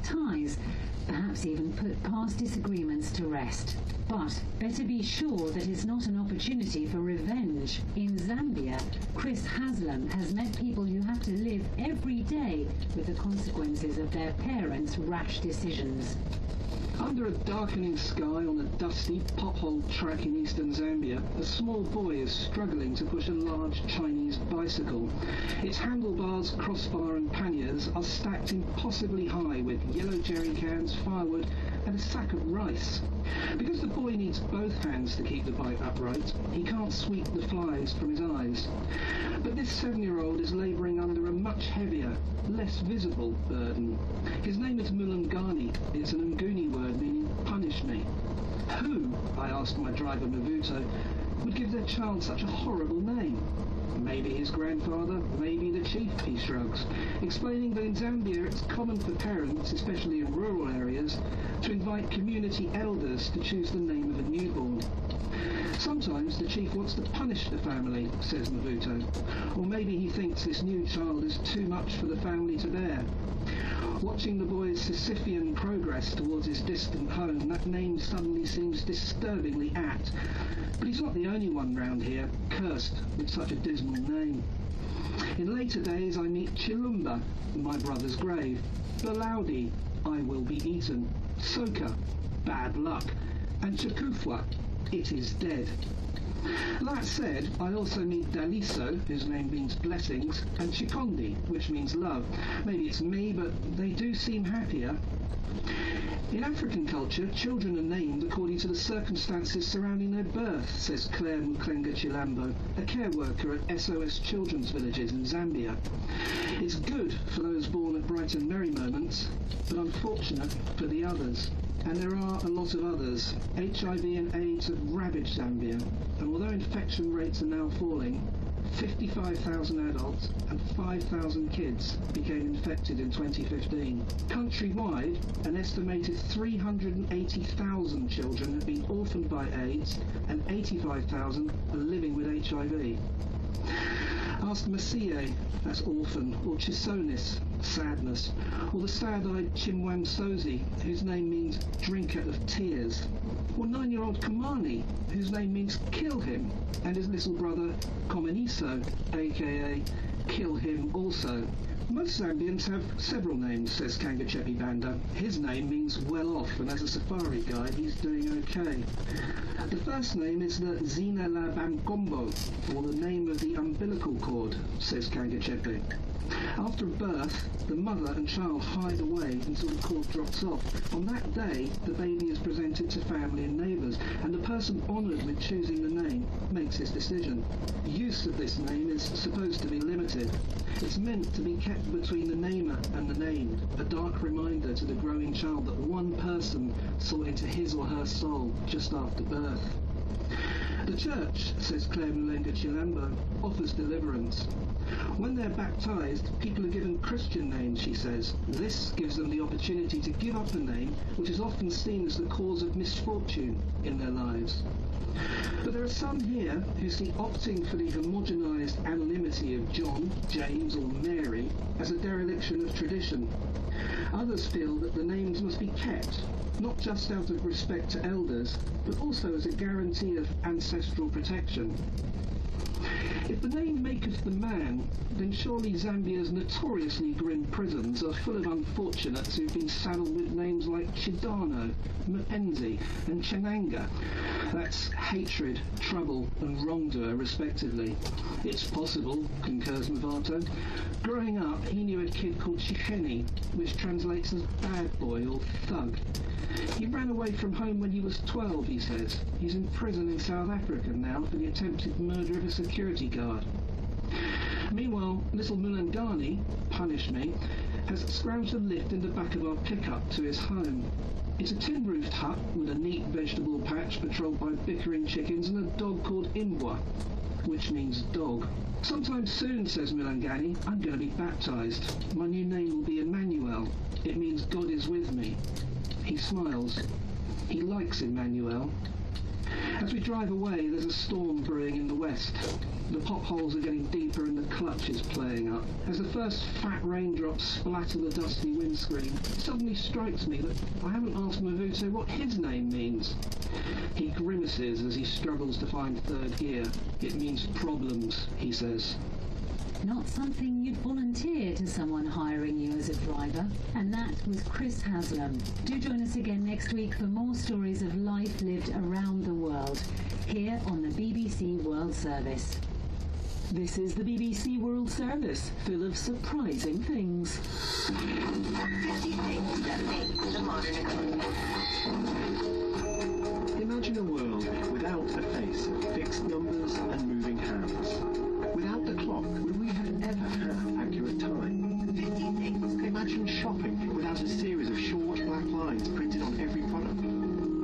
ties, perhaps even put past disagreements to rest. But better be sure that it's not an opportunity for revenge. In Zambia, Chris Haslam has met people who have to live every day with the consequences of their parents' rash decisions. Under a darkening sky on a dusty, potholed track in eastern Zambia, a small boy is struggling to push a large Chinese bicycle. Its handlebars, crossbar and panniers are stacked impossibly high with yellow jerry cans, firewood and a sack of rice. Because the boy needs both hands to keep the bike upright, he can't sweep the flies from his eyes. But this 7-year-old is labouring under a much heavier, less visible burden. His name is Mulungani. It's an Nguni word meaning punish me. Who, I asked my driver Mavuto, would give their child such a horrible name? Maybe his grandfather, maybe the chief, he shrugs, explaining that in Zambia it's common for parents, especially in rural areas, to invite community elders to choose the name of a newborn. Sometimes the chief wants to punish the family, says Mavuto, or maybe he thinks this new child is too much for the family to bear. Watching the boy's Sisyphean progress towards his distant home, that name suddenly seems disturbingly apt. But he's not the only one round here cursed with such a dismal name. In later days I meet Chilumba, my brother's grave, Balaudi, I will be eaten, Soka, bad luck, and Chakufwa, it is dead. That said, I also meet Daliso, whose name means blessings, and Chikondi, which means love. Maybe it's me, but they do seem happier. In African culture, children are named according to the circumstances surrounding their birth, says Claire Muklenga Chilambo, a care worker at SOS Children's Villages in Zambia. It's good for those born at bright and merry moments, but unfortunate for the others. And there are a lot of others. HIV and AIDS have ravaged Zambia, and although infection rates are now falling, 55,000 adults and 5,000 kids became infected in 2015. Countrywide, an estimated 380,000 children have been orphaned by AIDS and 85,000 are living with HIV. Ask Masie, that's orphan, or Chisonis, sadness, or the sad-eyed Chimwamsozi, whose name means drinker of tears, or 9-year-old Kamani, whose name means kill him, and his little brother Komaniso, aka kill him also. Most Zambians have several names, says Kangachepi Banda. His name means well off, and as a safari guide he's doing okay. The first name is the Zina la Bamkombo, or the name of the umbilical cord, says Kangachepi. After birth, the mother and child hide away until the cord drops off. On that day, the baby is presented to family and neighbours, and the person honoured with choosing the name makes his decision. Use of this name is supposed to be limited. It's meant to be kept between the namer and the named, a dark reminder to the growing child that one person saw into his or her soul just after birth. The church, says Claire Mulenga Chilambo, offers deliverance. When they're baptised, people are given Christian names, she says. This gives them the opportunity to give up a name which is often seen as the cause of misfortune in their lives. But there are some here who see opting for the homogenised anonymity of John, James or Mary as a dereliction of tradition. Others feel that the names must be kept, not just out of respect to elders, but also as a guarantee of ancestral protection. If the name maketh the man, then surely Zambia's notoriously grim prisons are full of unfortunates who've been saddled with names like Chidano, Mpenzi and Chenanga. That's hatred, trouble and wrongdoer respectively. It's possible, concurs Mavato. Growing up, he knew a kid called Chiheni, which translates as bad boy or thug. He ran away from home when he was 12, he says. He's in prison in South Africa now for the attempted murder of a security guard. Meanwhile, little Mulungani, punish me, has scrounged a lift in the back of our pickup to his home. It's a tin-roofed hut with a neat vegetable patch patrolled by bickering chickens and a dog called Imbwa, which means dog. Sometime soon, says Mulungani, I'm going to be baptised. My new name will be Emmanuel. It means God is with me. He smiles. He likes Emmanuel. As we drive away, there's a storm brewing in the west. The potholes are getting deeper and the clutch is playing up. As the first fat raindrops splatter the dusty windscreen, it suddenly strikes me that I haven't asked Mavuto what his name means. He grimaces as he struggles to find third gear. It means problems, he says. Not something you'd volunteer to someone hiring you as a driver. And that was Chris Haslam. Do join us again next week for more stories of life lived around the world, here on the BBC World Service. This is the BBC World Service, full of surprising things. 50 things that make the modern economy. Imagine a world without a face, fixed numbers and moving hands. Without the clock, would we have ever had accurate time? 50 things. Imagine shopping without a series of short black lines printed on every product.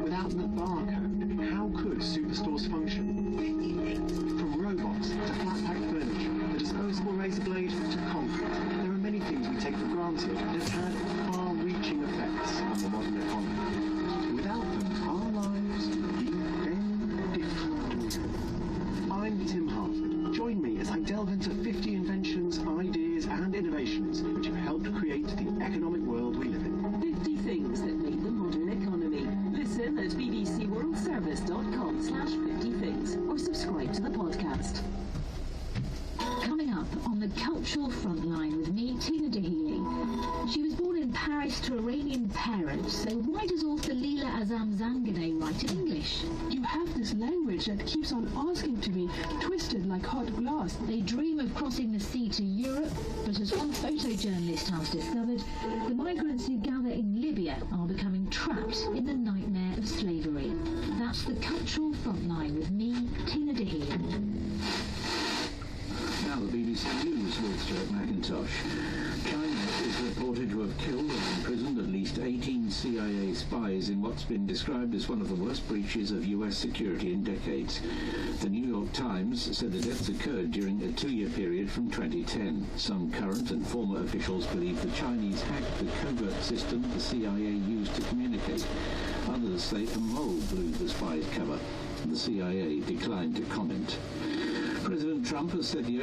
Without the barcode, how could superstores function? 50 things. From robots to flat-pack furniture, the disposable razor blade to concrete, there are many things we take for granted that have had far-reaching effects on the modern economy. Without them, our lives would be very different. I'm Tim Harford. Join me as I delve into 50 inventions, ideas and innovations which have helped create the economic world we live in. 50 things that make the modern economy. Listen at bbcworldservice.com/50 things or subscribe to the podcast. Coming up on the Cultural Frontline with me, Tina Dahealy. She was born in Paris to Iranian parents, so why does author Leila Azam Zanganeh write in English? You have this language that keeps on asking to be twisted like hot glass. They dream of crossing the sea to Europe, but as one photojournalist has discovered, the migrants who gather in Libya are becoming trapped in the nightmare of slavery. That's the Cultural Frontline with me, Tina Dahealy. Now the BBC News with Stuart McIntosh. China is reported to have killed or imprisoned at least 18 CIA spies in what's been described as one of the worst breaches of US security in decades. The New York Times said the deaths occurred during a 2-year period from 2010. Some current and former officials believe the Chinese hacked the covert system the CIA used to communicate. Others say a mole blew the spies' cover. The CIA declined to comment. President Trump has said the